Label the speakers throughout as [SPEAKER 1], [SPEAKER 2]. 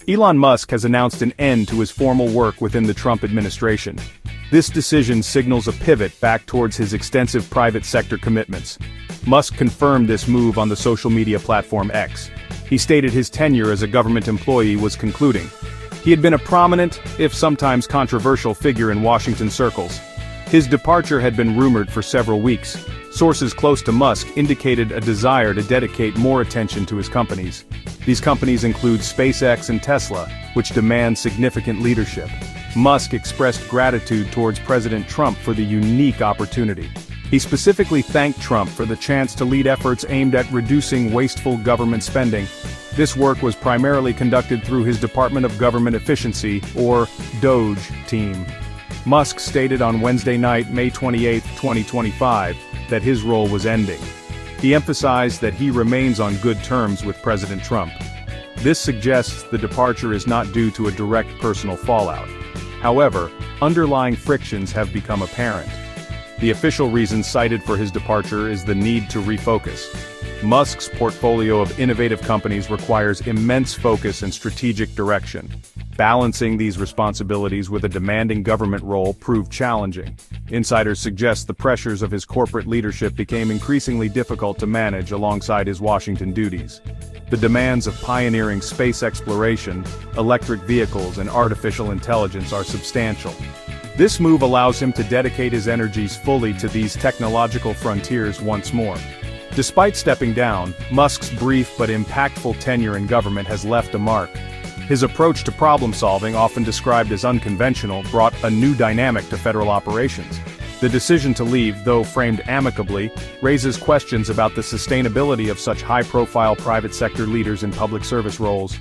[SPEAKER 1] Elon Musk has announced an end to his formal work within the Trump administration. This decision signals a pivot back towards his extensive private sector commitments. Musk confirmed this move on the social media platform X. He stated his tenure as a government employee was concluding. He had been a prominent, if sometimes controversial figure in Washington circles. His departure had been rumored for several weeks. Sources close to Musk indicated a desire to dedicate more attention to his companies. These companies include SpaceX and Tesla, which demand significant leadership. Musk expressed gratitude towards President Trump for the unique opportunity. He specifically thanked Trump for the chance to lead efforts aimed at reducing wasteful government spending. This work was primarily conducted through his Department of Government Efficiency, or DOGE, team. Musk stated on Wednesday night, May 28, 2025, that his role was ending. He emphasized that he remains on good terms with President Trump. This suggests the departure is not due to a direct personal fallout. However, underlying frictions have become apparent. The official reason cited for his departure is the need to refocus. Musk's portfolio of innovative companies requires immense focus and strategic direction. Balancing these responsibilities with a demanding government role proved challenging. Insiders suggest the pressures of his corporate leadership became increasingly difficult to manage alongside his Washington duties. The demands of pioneering space exploration, electric vehicles, and artificial intelligence are substantial. This move allows him to dedicate his energies fully to these technological frontiers once more. Despite stepping down, Musk's brief but impactful tenure in government has left a mark. His approach to problem-solving, often described as unconventional, brought a new dynamic to federal operations. The decision to leave, though framed amicably, raises questions about the sustainability of such high-profile private sector leaders in public service roles.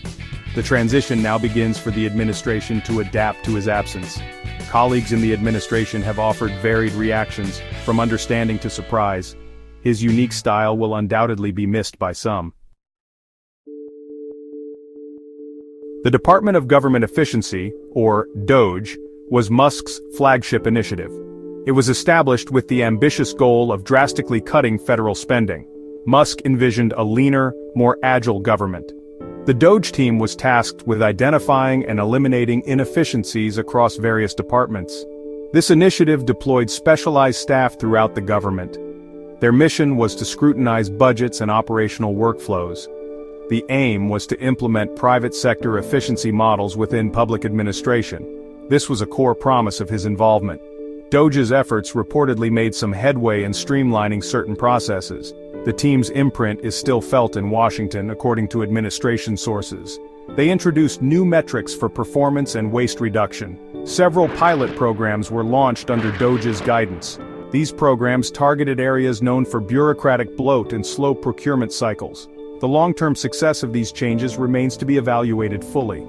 [SPEAKER 1] The transition now begins for the administration to adapt to his absence. Colleagues in the administration have offered varied reactions, from understanding to surprise. His unique style will undoubtedly be missed by some. The Department of Government Efficiency, or DOGE, was Musk's flagship initiative. It was established with the ambitious goal of drastically cutting federal spending. Musk envisioned a leaner, more agile government. The DOGE team was tasked with identifying and eliminating inefficiencies across various departments. This initiative deployed specialized staff throughout the government. Their mission was to scrutinize budgets and operational workflows. The aim was to implement private sector efficiency models within public administration. This was a core promise of his involvement. DOGE's efforts reportedly made some headway in streamlining certain processes. The team's imprint is still felt in Washington, according to administration sources. They introduced new metrics for performance and waste reduction. Several pilot programs were launched under DOGE's guidance. These programs targeted areas known for bureaucratic bloat and slow procurement cycles. The long-term success of these changes remains to be evaluated fully.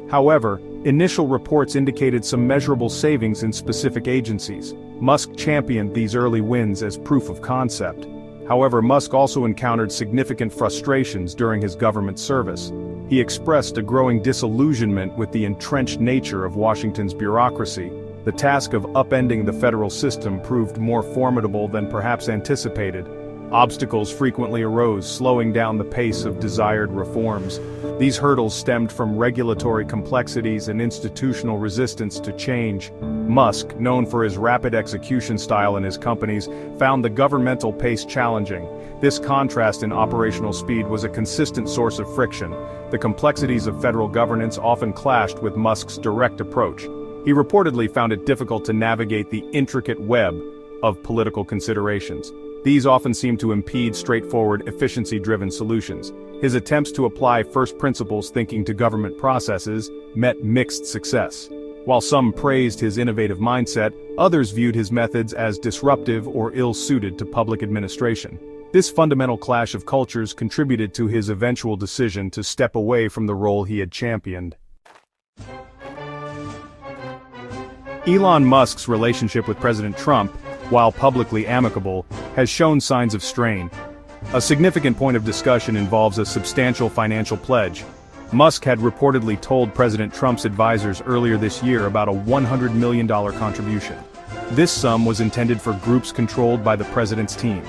[SPEAKER 1] However, initial reports indicated some measurable savings in specific agencies. Musk championed these early wins as proof of concept. However, Musk also encountered significant frustrations during his government service. He expressed a growing disillusionment with the entrenched nature of Washington's bureaucracy. The task of upending the federal system proved more formidable than perhaps anticipated. Obstacles frequently arose, slowing down the pace of desired reforms. These hurdles stemmed from regulatory complexities and institutional resistance to change. Musk, known for his rapid execution style in his companies, found the governmental pace challenging. This contrast in operational speed was a consistent source of friction. The complexities of federal governance often clashed with Musk's direct approach. He reportedly found it difficult to navigate the intricate web of political considerations. These often seem to impede straightforward, efficiency-driven solutions. His attempts to apply first principles thinking to government processes met mixed success. While some praised his innovative mindset, others viewed his methods as disruptive or ill-suited to public administration. This fundamental clash of cultures contributed to his eventual decision to step away from the role he had championed. Elon Musk's relationship with President Trump, while publicly amicable, has shown signs of strain. A significant point of discussion involves a substantial financial pledge. Musk had reportedly told President Trump's advisors earlier this year about a $100 million contribution. This sum was intended for groups controlled by the president's team.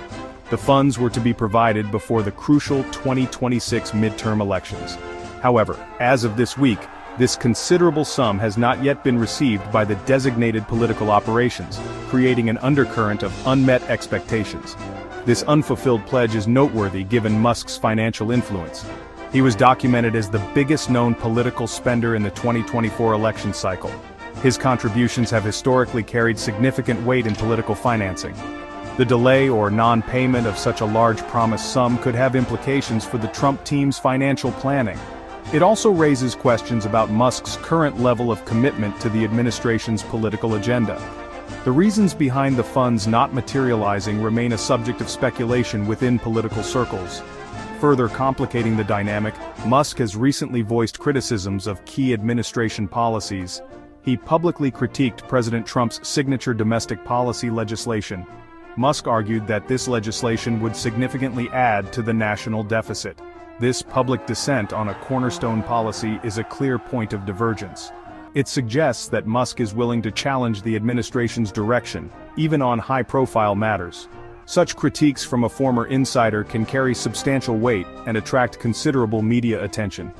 [SPEAKER 1] The funds were to be provided before the crucial 2026 midterm elections. However, as of this week, This considerable sum has not yet been received by the designated political operations, creating an undercurrent of unmet expectations. This unfulfilled pledge is noteworthy given Musk's financial influence. He was documented as the biggest known political spender in the 2024 election cycle. His contributions have historically carried significant weight in political financing. The delay or non-payment of such a large promised sum could have implications for the Trump team's financial planning. It also raises questions about Musk's current level of commitment to the administration's political agenda. The reasons behind the funds not materializing remain a subject of speculation within political circles. Further complicating the dynamic, Musk has recently voiced criticisms of key administration policies. He publicly critiqued President Trump's signature domestic policy legislation. Musk argued that this legislation would significantly add to the national deficit. This public dissent on a cornerstone policy is a clear point of divergence. It suggests that Musk is willing to challenge the administration's direction, even on high-profile matters. Such critiques from a former insider can carry substantial weight and attract considerable media attention.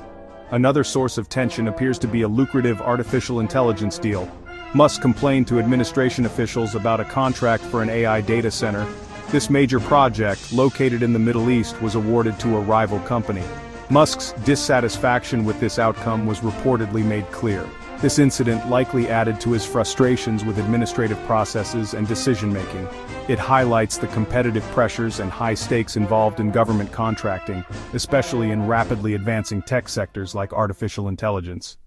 [SPEAKER 1] Another source of tension appears to be a lucrative artificial intelligence deal. Musk complained to administration officials about a contract for an AI data center. This major project, located in the Middle East, was awarded to a rival company. Musk's dissatisfaction with this outcome was reportedly made clear. This incident likely added to his frustrations with administrative processes and decision-making. It highlights the competitive pressures and high stakes involved in government contracting, especially in rapidly advancing tech sectors like artificial intelligence.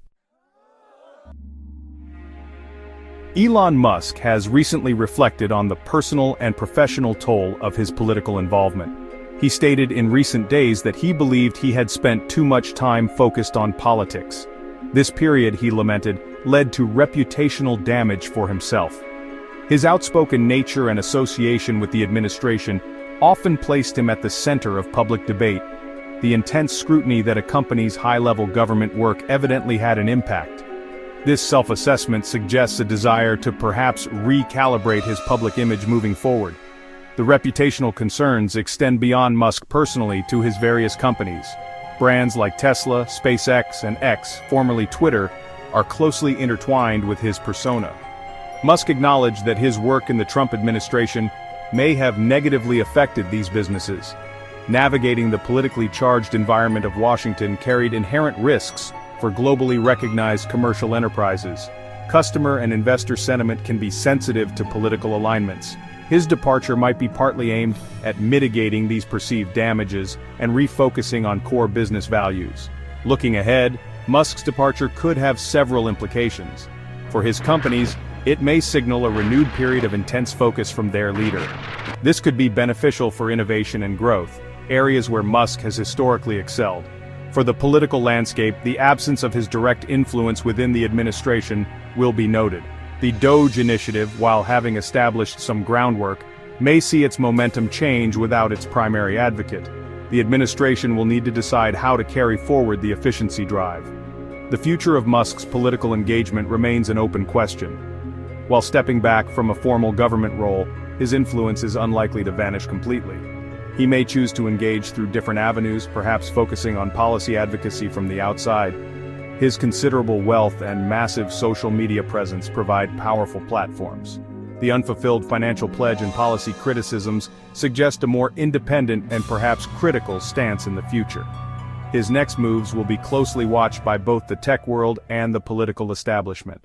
[SPEAKER 1] Elon Musk has recently reflected on the personal and professional toll of his political involvement. He stated in recent days that he believed he had spent too much time focused on politics. This period, he lamented, led to reputational damage for himself. His outspoken nature and association with the administration often placed him at the center of public debate. The intense scrutiny that accompanies high-level government work evidently had an impact. This self-assessment suggests a desire to perhaps recalibrate his public image moving forward. The reputational concerns extend beyond Musk personally to his various companies. Brands like Tesla, SpaceX, and X, formerly Twitter, are closely intertwined with his persona. Musk acknowledged that his work in the Trump administration may have negatively affected these businesses. Navigating the politically charged environment of Washington carried inherent risks for globally recognized commercial enterprises. Customer and investor sentiment can be sensitive to political alignments. His departure might be partly aimed at mitigating these perceived damages and refocusing on core business values. Looking ahead, Musk's departure could have several implications. For his companies, it may signal a renewed period of intense focus from their leader. This could be beneficial for innovation and growth, areas where Musk has historically excelled. For the political landscape, the absence of his direct influence within the administration will be noted. The DOGE initiative, while having established some groundwork, may see its momentum change without its primary advocate. The administration will need to decide how to carry forward the efficiency drive. The future of Musk's political engagement remains an open question. While stepping back from a formal government role, his influence is unlikely to vanish completely. He may choose to engage through different avenues, perhaps focusing on policy advocacy from the outside. His considerable wealth and massive social media presence provide powerful platforms. The unfulfilled financial pledge and policy criticisms suggest a more independent and perhaps critical stance in the future. His next moves will be closely watched by both the tech world and the political establishment.